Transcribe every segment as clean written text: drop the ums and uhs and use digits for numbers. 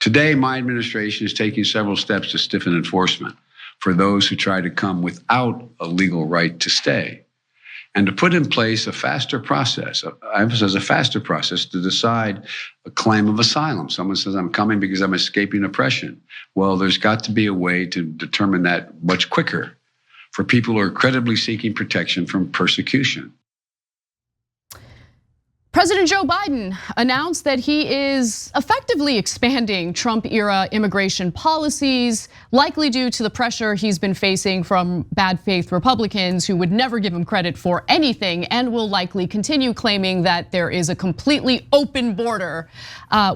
Today, my administration is taking several steps to stiffen enforcement for those who try to come without a legal right to stay, and to put in place a faster process, I emphasize a faster process, to decide a claim of asylum. Someone says, I'm coming because I'm escaping oppression. Well, there's got to be a way to determine that much quicker for people who are credibly seeking protection from persecution. President Joe Biden announced that he is effectively expanding Trump-era immigration policies, likely due to the pressure he's been facing from bad faith Republicans who would never give him credit for anything and will likely continue claiming that there is a completely open border,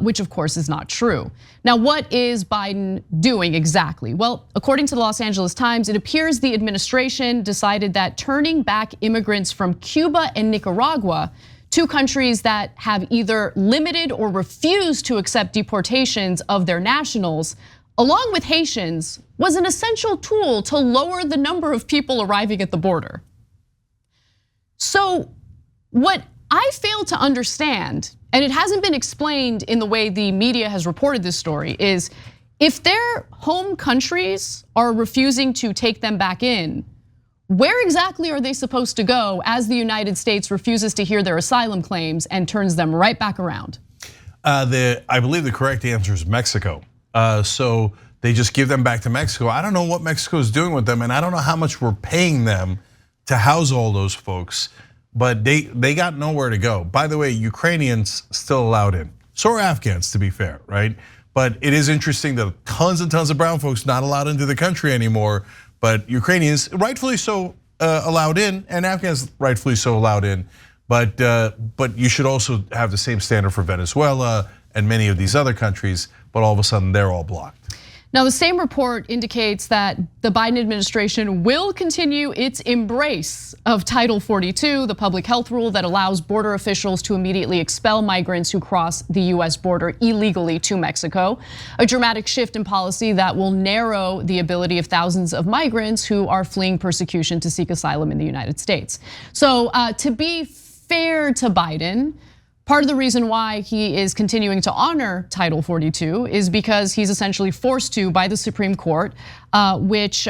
which of course is not true. Now, what is Biden doing exactly? Well, according to the Los Angeles Times, it appears the administration decided that turning back immigrants from Cuba and Nicaragua, two countries that have either limited or refused to accept deportations of their nationals, along with Haitians, was an essential tool to lower the number of people arriving at the border. So what I fail to understand, and it hasn't been explained in the way the media has reported this story, is if their home countries are refusing to take them back in, where exactly are they supposed to go as the United States refuses to hear their asylum claims and turns them right back around? I believe the correct answer is Mexico. So they just give them back to Mexico. I don't know what Mexico is doing with them, and I don't know how much we're paying them to house all those folks, but they got nowhere to go. By the way, Ukrainians still allowed in. So are Afghans, to be fair, right? But it is interesting that tons and tons of brown folks not allowed into the country anymore. But Ukrainians, rightfully so, allowed in, and Afghans, rightfully so, allowed in. But you should also have the same standard for Venezuela and many of these other countries. But all of a sudden, they're all blocked. Now, the same report indicates that the Biden administration will continue its embrace of Title 42, the public health rule that allows border officials to immediately expel migrants who cross the US border illegally to Mexico. A dramatic shift in policy that will narrow the ability of thousands of migrants who are fleeing persecution to seek asylum in the United States. So to be fair to Biden, part of the reason why he is continuing to honor Title 42 is because he's essentially forced to by the Supreme Court, which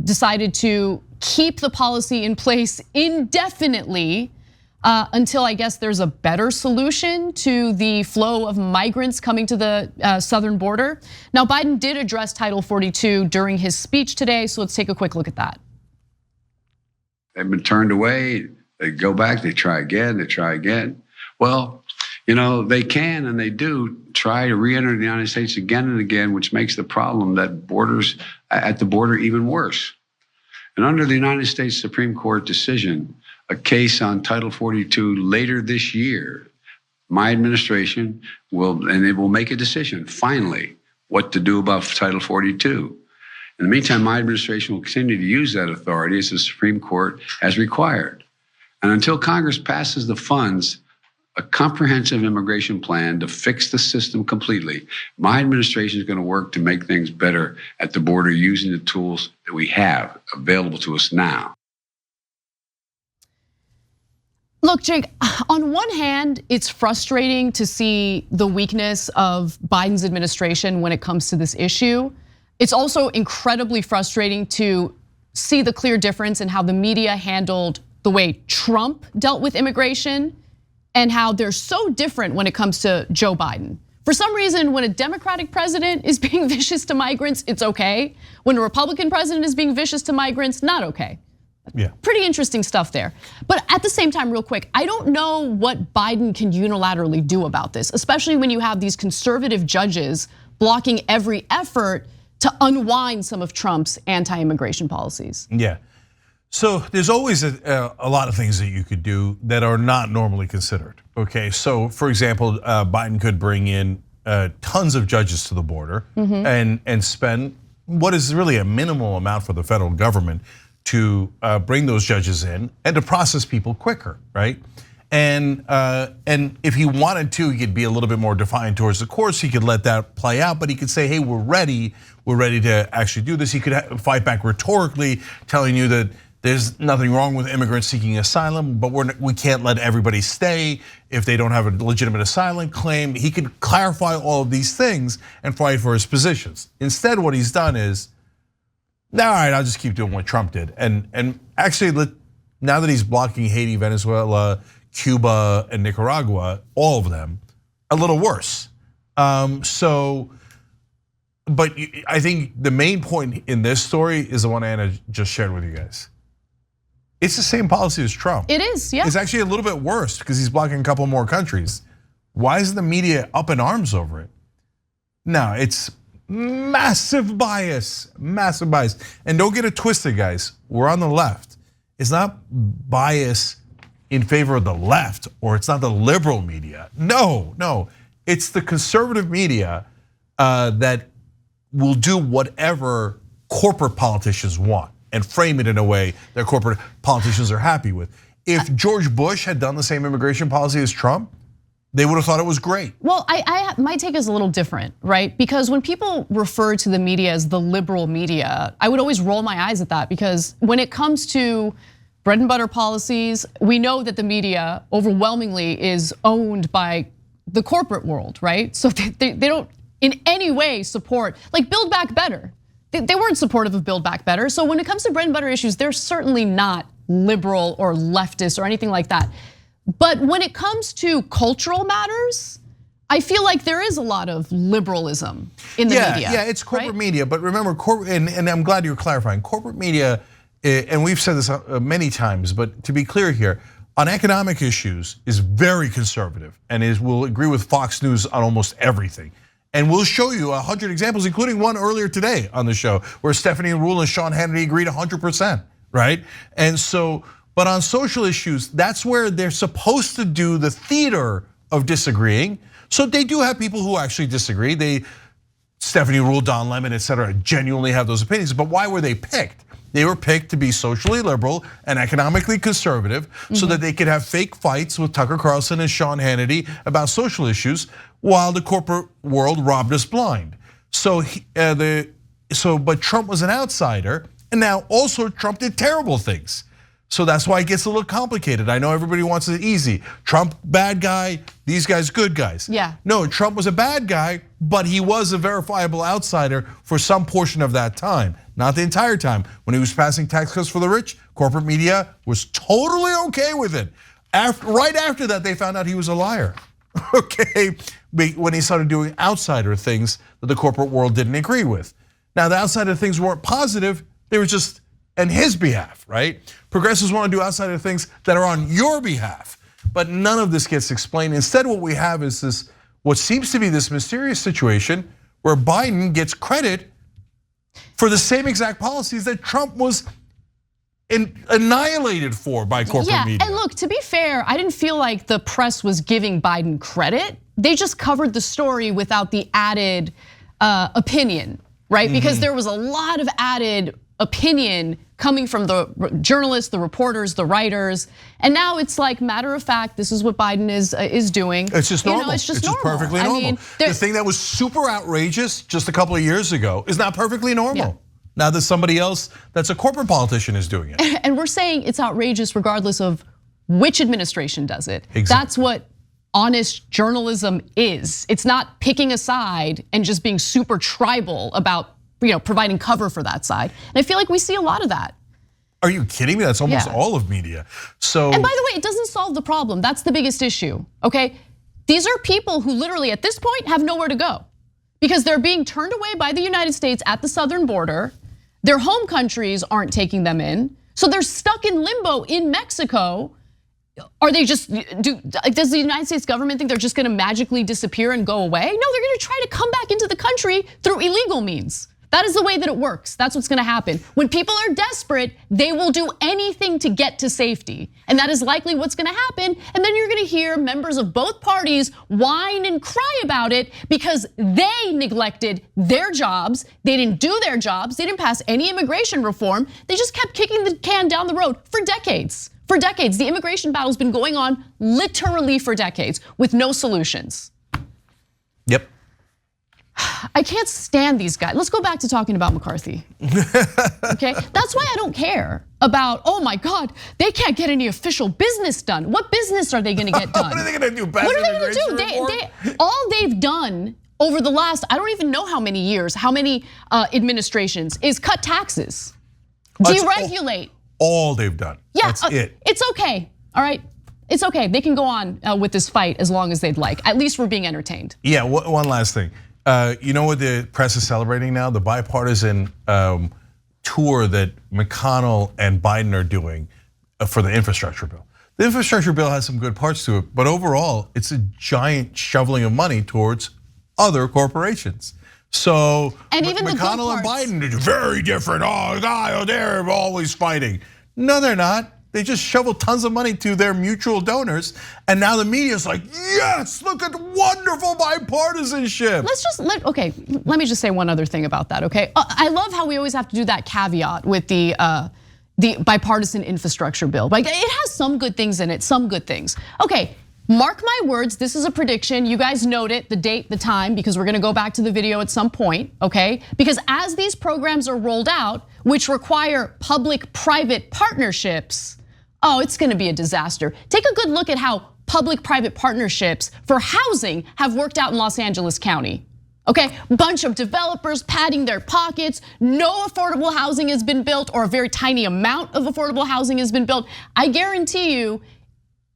decided to keep the policy in place indefinitely until I guess there's a better solution to the flow of migrants coming to the southern border. Now, Biden did address Title 42 during his speech today, so let's take a quick look at that. They've been turned away, they go back, they try again, they try again. Well, they can and they do try to re-enter the United States again and again, which makes the problem that borders at the border even worse. And under the United States Supreme Court decision, a case on Title 42 later this year, my administration will make a decision, finally, what to do about Title 42. In the meantime, my administration will continue to use that authority as the Supreme Court has required. And until Congress passes the funds, a comprehensive immigration plan to fix the system completely, my administration is going to work to make things better at the border using the tools that we have available to us now. Look, Jake, on one hand, it's frustrating to see the weakness of Biden's administration when it comes to this issue. It's also incredibly frustrating to see the clear difference in how the media handled the way Trump dealt with immigration and how they're so different when it comes to Joe Biden. For some reason, when a Democratic president is being vicious to migrants, it's okay. When a Republican president is being vicious to migrants, not okay. Yeah. Pretty interesting stuff there. But at the same time, real quick, I don't know what Biden can unilaterally do about this, especially when you have these conservative judges blocking every effort to unwind some of Trump's anti-immigration policies. Yeah. So there's always a lot of things that you could do that are not normally considered. Okay, so for example, Biden could bring in tons of judges to the border and spend what is really a minimal amount for the federal government to bring those judges in and to process people quicker, right? And if he wanted to, he could be a little bit more defiant towards the courts. He could let that play out, but he could say, "Hey, we're ready to actually do this." He could fight back rhetorically, telling you that there's nothing wrong with immigrants seeking asylum, but we can't let everybody stay if they don't have a legitimate asylum claim. He could clarify all of these things and fight for his positions. Instead, what he's done is, all right, I'll just keep doing what Trump did. And actually, now that he's blocking Haiti, Venezuela, Cuba, and Nicaragua, all of them, a little worse. But I think the main point in this story is the one Anna just shared with you guys. It's the same policy as Trump. It is, yeah. It's actually a little bit worse because he's blocking a couple more countries. Why is the media up in arms over it? No, it's massive bias, massive bias. And don't get it twisted, guys. We're on the left. It's not bias in favor of the left, or it's not the liberal media. No, it's the conservative media that will do whatever corporate politicians want and frame it in a way that corporate politicians are happy with. If George Bush had done the same immigration policy as Trump, they would have thought it was great. Well, my take is a little different, right? Because when people refer to the media as the liberal media, I would always roll my eyes at that, because when it comes to bread and butter policies, we know that the media overwhelmingly is owned by the corporate world, right? So they don't in any way support, like Build Back Better. They weren't supportive of Build Back Better. So when it comes to bread and butter issues, they're certainly not liberal or leftist or anything like that. But when it comes to cultural matters, I feel like there is a lot of liberalism in the media. Yeah, it's corporate right? media, but remember, and I'm glad you're clarifying, corporate media, and we've said this many times, but to be clear here, on economic issues is very conservative and will agree with Fox News on almost everything. And we'll show you 100 examples, including one earlier today on the show, where Stephanie Ruhle and Sean Hannity agreed 100%, right? And so, but on social issues, that's where they're supposed to do the theater of disagreeing. So they do have people who actually disagree. Stephanie Ruhle, Don Lemon, et cetera, genuinely have those opinions. But why were they picked? They were picked to be socially liberal and economically conservative so that they could have fake fights with Tucker Carlson and Sean Hannity about social issues while the corporate world robbed us blind. But Trump was an outsider, and now also Trump did terrible things. So that's why it gets a little complicated. I know everybody wants it easy. Trump, bad guy, these guys, good guys. Yeah. No, Trump was a bad guy, but he was a verifiable outsider for some portion of that time. Not the entire time. When he was passing tax cuts for the rich, corporate media was totally okay with it. Right after that, they found out he was a liar. Okay, when he started doing outsider things that the corporate world didn't agree with. Now, the outsider things weren't positive, they were just on his behalf, right? Progressives want to do outsider things that are on your behalf, but none of this gets explained. Instead, what we have is this, what seems to be this mysterious situation where Biden gets credit for the same exact policies that Trump was annihilated for by corporate media. And look, to be fair, I didn't feel like the press was giving Biden credit. They just covered the story without the added opinion, right? Because there was a lot of added opinion coming from the journalists, the reporters, the writers, and now it's like matter of fact, this is what Biden is doing. It's just normal. It's just normal. Perfectly normal. I mean, the thing that was super outrageous just a couple of years ago is not perfectly normal. Yeah. Now that somebody else that's a corporate politician is doing it. And we're saying it's outrageous regardless of which administration does it. Exactly. That's what honest journalism is. It's not picking a side and just being super tribal about providing cover for that side. And I feel like we see a lot of that. Are you kidding me? That's almost all of media. So, and by the way, it doesn't solve the problem. That's the biggest issue, okay? These are people who literally at this point have nowhere to go because they're being turned away by the United States at the southern border. Their home countries aren't taking them in. So they're stuck in limbo in Mexico. Are they does the United States government think they're just gonna magically disappear and go away? No, they're gonna try to come back into the country through illegal means. That is the way that it works. That's what's gonna happen. When people are desperate, they will do anything to get to safety. And that is likely what's gonna happen. And then you're gonna hear members of both parties whine and cry about it because they neglected their jobs. They didn't do their jobs. They didn't pass any immigration reform. They just kept kicking the can down the road for decades. For decades, the immigration battle's been going on literally for decades with no solutions. Yep. I can't stand these guys. Let's go back to talking about McCarthy. Okay, that's why I don't care. about, oh my God, they can't get any official business done. What business are they gonna get done? What are they gonna do? What are they gonna do? All they've done over the last, I don't even know how many years, how many administrations, is cut taxes, deregulate. All they've done. Yeah, that's it. It's okay, all right? It's okay, they can go on with this fight as long as they'd like. At least we're being entertained. Yeah, one last thing. You know what the press is celebrating now? The bipartisan tour that McConnell and Biden are doing for the infrastructure bill. The infrastructure bill has some good parts to it, but overall, it's a giant shoveling of money towards other corporations. So and even McConnell and Biden are very different. Oh, God, they're always fighting. No, they're not. They just shovel tons of money to their mutual donors, and now the media's like, yes, look at wonderful bipartisanship. Let me just say one other thing about that, okay? I love how we always have to do that caveat with the bipartisan infrastructure bill. Like, it has some good things in it, some good things. Okay, mark my words, this is a prediction. You guys note it, the date, the time, because we're gonna go back to the video at some point, okay? Because as these programs are rolled out, which require public-private partnerships, oh, it's gonna be a disaster. Take a good look at how public-private partnerships for housing have worked out in Los Angeles County. Okay, bunch of developers padding their pockets, no affordable housing has been built, or a very tiny amount of affordable housing has been built. I guarantee you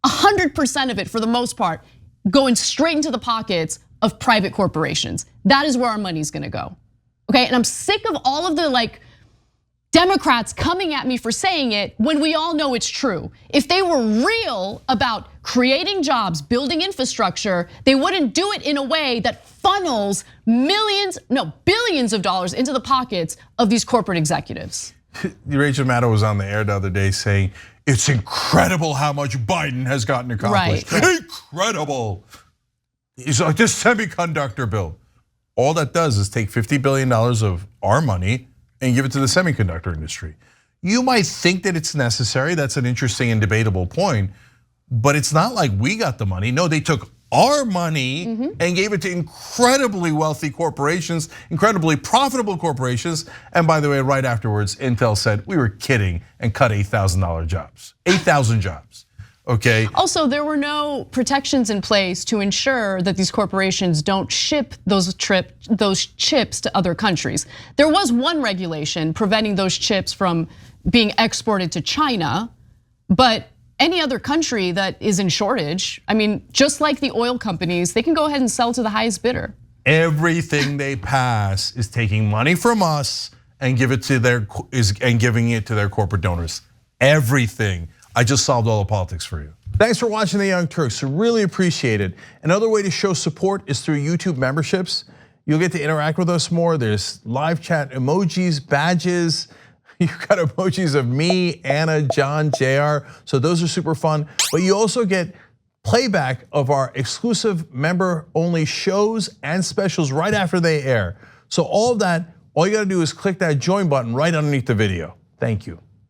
100% of it, for the most part, going straight into the pockets of private corporations. That is where our money's gonna go, okay? And I'm sick of all of the Democrats coming at me for saying it when we all know it's true. If they were real about creating jobs, building infrastructure, they wouldn't do it in a way that funnels billions of dollars into the pockets of these corporate executives. Rachel Maddow was on the air the other day saying, it's incredible how much Biden has gotten accomplished. Right. Incredible. He's like, this semiconductor bill. All that does is take $50 billion of our money and give it to the semiconductor industry. You might think that it's necessary. That's an interesting and debatable point, but it's not like we got the money. No, they took our money and gave it to incredibly wealthy corporations, incredibly profitable corporations. And by the way, right afterwards, Intel said, we were kidding, and cut $8,000 jobs, 8,000 jobs. Okay. Also, there were no protections in place to ensure that these corporations don't ship those chips to other countries. There was one regulation preventing those chips from being exported to China, but any other country that is in shortage, I mean, just like the oil companies, they can go ahead and sell to the highest bidder. Everything they pass is taking money from us and giving it to their corporate donors. Everything. I just solved all the politics for you. Thanks for watching The Young Turks, really appreciate it. Another way to show support is through YouTube memberships. You'll get to interact with us more. There's live chat emojis, badges. You've got emojis of me, Anna, John, JR. So those are super fun. But you also get playback of our exclusive member-only shows and specials right after they air. So all of that, all you gotta do is click that join button right underneath the video. Thank you.